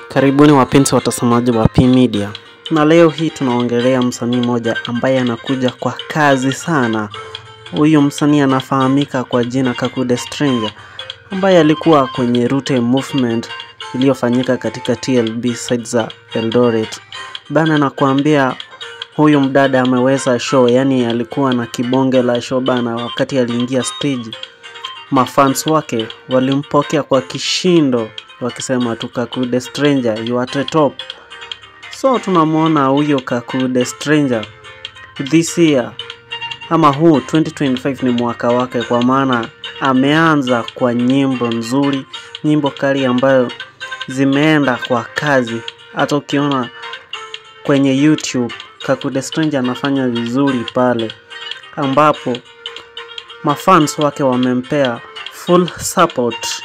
Karibuni wapenzi watazamaji wa P Media. Na leo hii tunaongelea msanii mmoja ambaye anakuja kwa kazi sana. Huyu msanii anafahamika kwa jina Kaku The Stranger, ambaye alikuwa kwenye Route Movement iliyofanyika katika TLB sites za Eldoret. Bana, nakuambia huyu mdada ameweza show, yani alikuwa na kibonge la show bana. Wakati aliingia stage, mafans wake walimpokea kwa kishindo wakisema tu Kaku The Stranger, you are the top. So tunamuona huyo Kaku The Stranger this year, ama huu 2025 ni mwaka wake, kwa maana ameanza kwa nyimbo nzuri, nyimbo kali ambayo zimeenda kwa kazi. Hata ukiona kwenye YouTube Kaku The Stranger anafanya vizuri pale, ambapo mafans wake wamempea full support.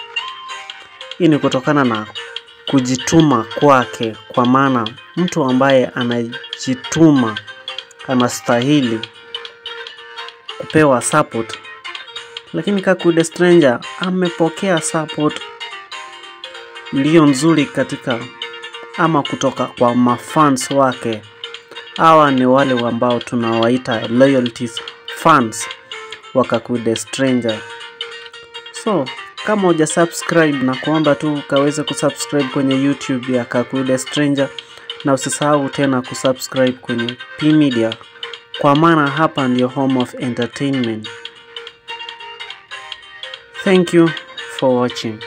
Hii ni kutokana na kujituma kwake, kwa maana mtu ambaye anajituma anastahili kupewa support. Lakini Kaku The Stranger amepokea support iliyo nzuri katika ama kutoka kwa mafans wake. Hawa ni wale ambao tunawaita loyalties fans wa Kaku The Stranger. So kama huja subscribe, na kuomba tu kaweze kusubscribe kwenye YouTube ya Kaku The Stranger, na usisahau tena kusubscribe kwenye P Media, kwa maana hapa ndio home of entertainment. Thank you for watching.